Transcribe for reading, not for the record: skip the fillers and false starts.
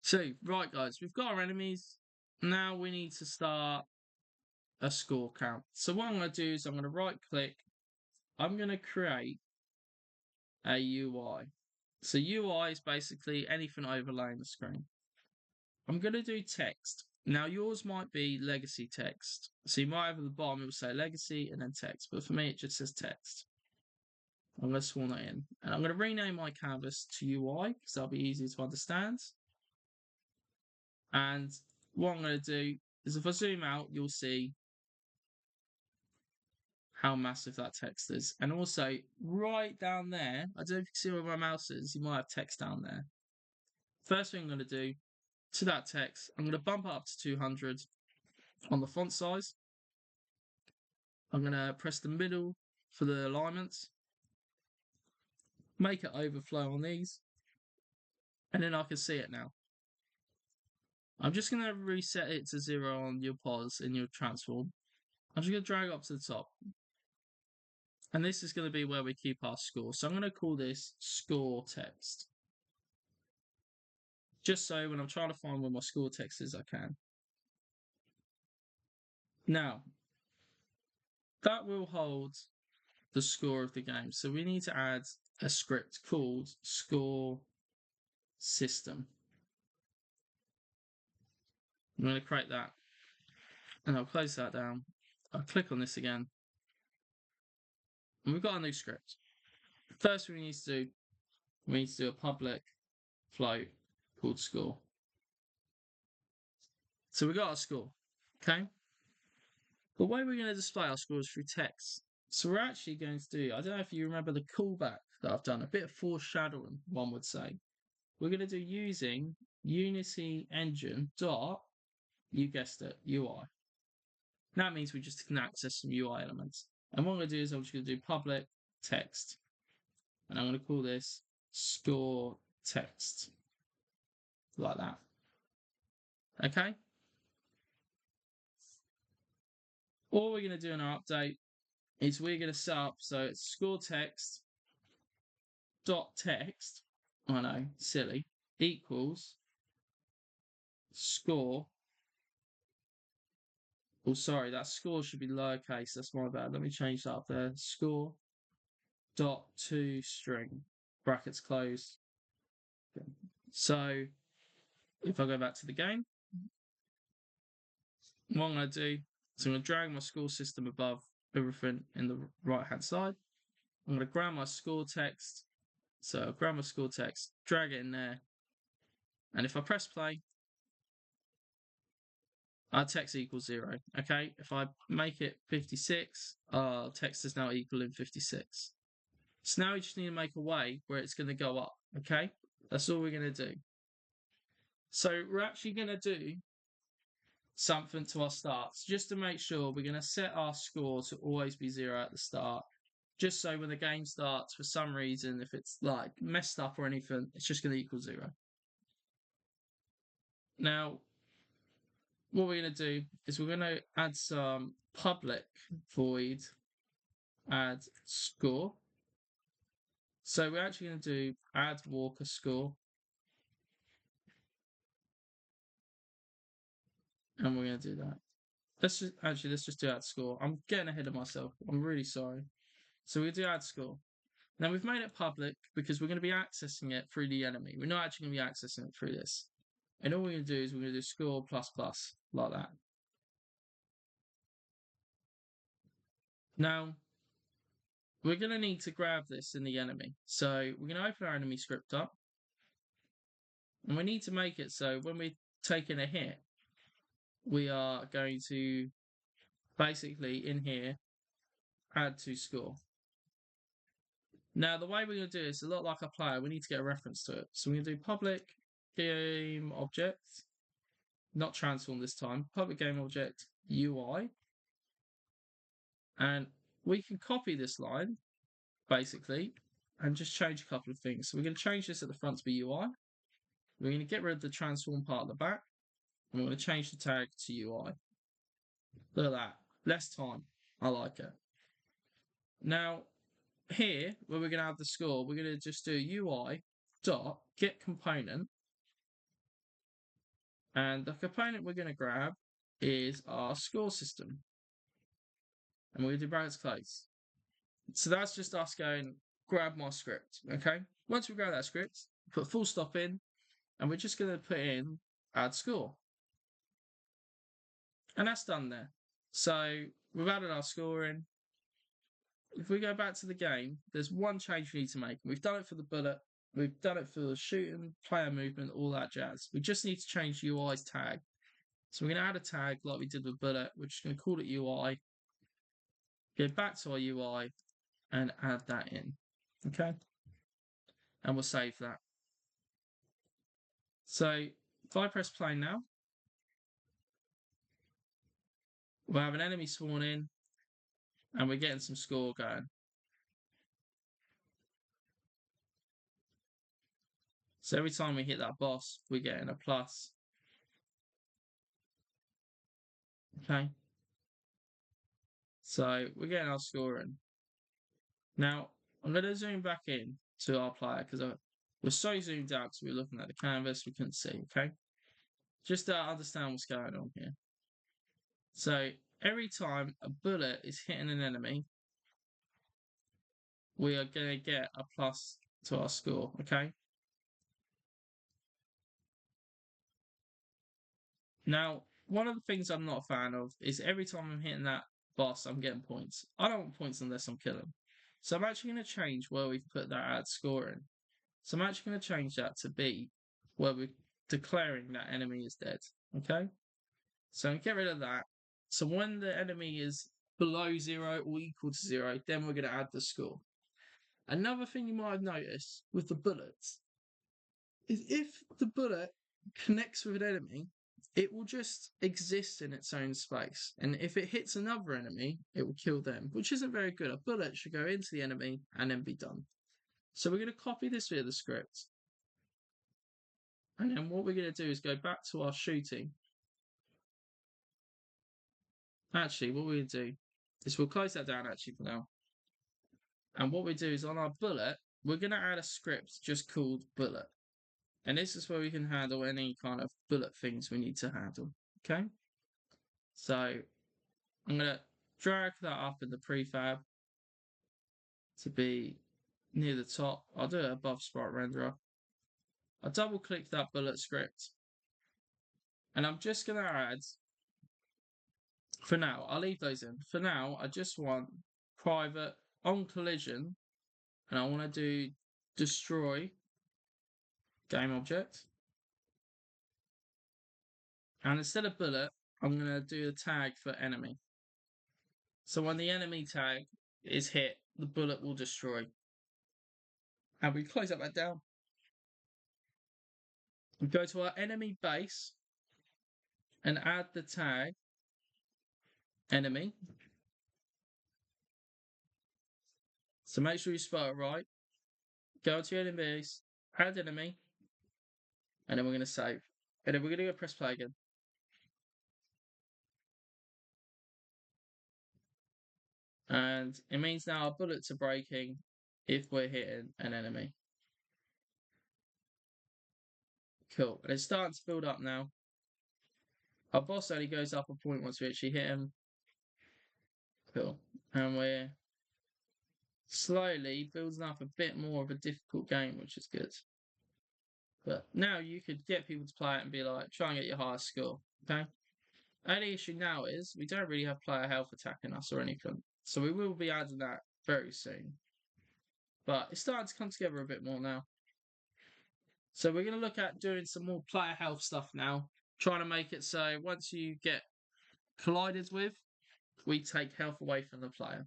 So, right, guys, we've got our enemies. Now we need to start a score count. So, what I'm going to do is I'm going to right click, I'm going to create a UI. So, UI is basically anything overlaying the screen. I'm going to do text. Now, yours might be legacy text. So, you might have at the bottom, it will say legacy and then text. But for me, it just says text. I'm going to spawn that in. And I'm going to rename my canvas to UI because that'll be easier to understand. And what I'm going to do is if I zoom out, you'll see how massive that text is. And also, right down there, I don't know if you can see where my mouse is, you might have text down there. First thing I'm going to do to that text, I'm going to bump it up to 200 on the font size. I'm going to press the middle for the alignments, make it overflow on these, and then I can see it now. I'm just going to reset it to 0 on your pause in your transform. I'm just going to drag it up to the top. And this is going to be where we keep our score. So I'm going to call this score text. Just so when I'm trying to find where my score text is, I can. Now, that will hold the score of the game. So we need to add a script called score system. I'm going to create that. And I'll close that down. I'll click on this again. And we've got a new script. First we need to do a public float called score. So we got our score. Okay? The way we're going to display our score is through text. So we're actually going to do, I don't know if you remember the callback that I've done, a bit of foreshadowing, one would say. We're going to do using Unity Engine dot, you guessed it, UI. That means we just can access some UI elements. And what I'm going to do is I'm just going to do public text. And I'm going to call this score text. Like that. Okay? All we're going to do in our update is we're going to set up, so it's score text dot text, I know, silly, equals score. Oh, sorry, that score should be lowercase. That's my bad. Let me change that up there. Score dot to string, brackets closed. Okay. So if I go back to the game, what I'm going to do is I'm going to drag my score system above everything in the right hand side. I'm going to grab my score text. So I'll grab my score text, drag it in there. And if I press play, our text equals 0. Okay, if I make it 56, our text is now equaling 56. So now we just need to make a way where it's going to go up. Okay, that's all we're going to do. So we're actually going to do something to our starts just to make sure we're going to set our score to always be 0 at the start. Just so when the game starts, for some reason, if it's like messed up or anything, it's just going to equal 0. Now, what we're going to do is we're going to add some public void add score. So we're actually going to do add Walker score. And we're going to do that. Let's just do add score. I'm getting ahead of myself. I'm really sorry. So we do add score. Now we've made it public because we're going to be accessing it through the enemy. We're not actually going to be accessing it through this. And all we're going to do is we're going to do score plus plus like that. Now, we're going to need to grab this in the enemy. So we're going to open our enemy script up. And we need to make it so when we're taking a hit, we are going to basically in here add to score. Now, the way we're going to do it is a lot like a player. We need to get a reference to it. So we're going to do public game object, not transform this time, public game object UI. And we can copy this line, basically, and just change a couple of things. So we're going to change this at the front to be UI. We're going to get rid of the transform part at the back. And we're going to change the tag to UI. Look at that. Less time. I like it. Now, here, where we're going to add the score, we're going to just do UI dot get component. And the component we're going to grab is our score system. And we're going to do brackets close. So that's just us going, grab my script, okay? Once we grab that script, put full stop in, and we're just going to put in add score. And that's done there. So we've added our score in. If we go back to the game, there's one change we need to make. We've done it for the bullet. We've done it for the shooting, player movement, all that jazz. We just need to change UI's tag. So we're going to add a tag like we did with bullet. We're just going to call it UI. Go back to our UI and add that in. Okay? And we'll save that. So if I press play now, we'll have an enemy spawn in and we're getting some score going. So every time we hit that boss, we're getting a plus. Okay? So we're getting our score in. Now, I'm going to zoom back in to our player because we're so zoomed out because we were looking at the canvas, we couldn't see, okay? Just to understand what's going on here. So every time a bullet is hitting an enemy, we are going to get a plus to our score, okay? Now, one of the things I'm not a fan of is every time I'm hitting that boss, I'm getting points. I don't want points unless I'm killing. So I'm actually going to change where we've put that add score in. So I'm actually going to change that to be where we're declaring that enemy is dead, okay? So get rid of that. So when the enemy is below 0 or equal to 0, then we're going to add the score. Another thing you might have noticed with the bullets is if the bullet connects with an enemy, it will just exist in its own space. And if it hits another enemy, it will kill them, which isn't very good. A bullet should go into the enemy and then be done. So we're going to copy this via the script. And then what we're going to do is go back to our shooting. Actually, what we're going to do is we'll close that down actually for now. And what we do is on our bullet, we're going to add a script just called bullet. And this is where we can handle any kind of bullet things we need to handle. Okay? So I'm going to drag that up in the prefab to be near the top. I'll do it above Sprite Renderer. I'll double click that bullet script. And I'm just going to add, for now, I'll leave those in. For now, I just want private on collision. And I want to do destroy game object. And instead of bullet, I'm going to do a tag for enemy. So when the enemy tag is hit, the bullet will destroy. And we close that back down. We go to our enemy base and add the tag enemy. So make sure you spell it right. Go to your enemy base, add enemy, and then we're going to save. And then we're going to go press play again. And it means now our bullets are breaking if we're hitting an enemy. Cool. And it's starting to build up now. Our boss only goes up a point once we actually hit him. Cool. And we're slowly building up a bit more of a difficult game, which is good. But now you could get people to play it and be like, try and get your highest score. Okay? Only issue now is we don't really have player health attacking us or anything. So we will be adding that very soon. But it's starting to come together a bit more now. So we're going to look at doing some more player health stuff now. Trying to make it so once you get collided with, we take health away from the player.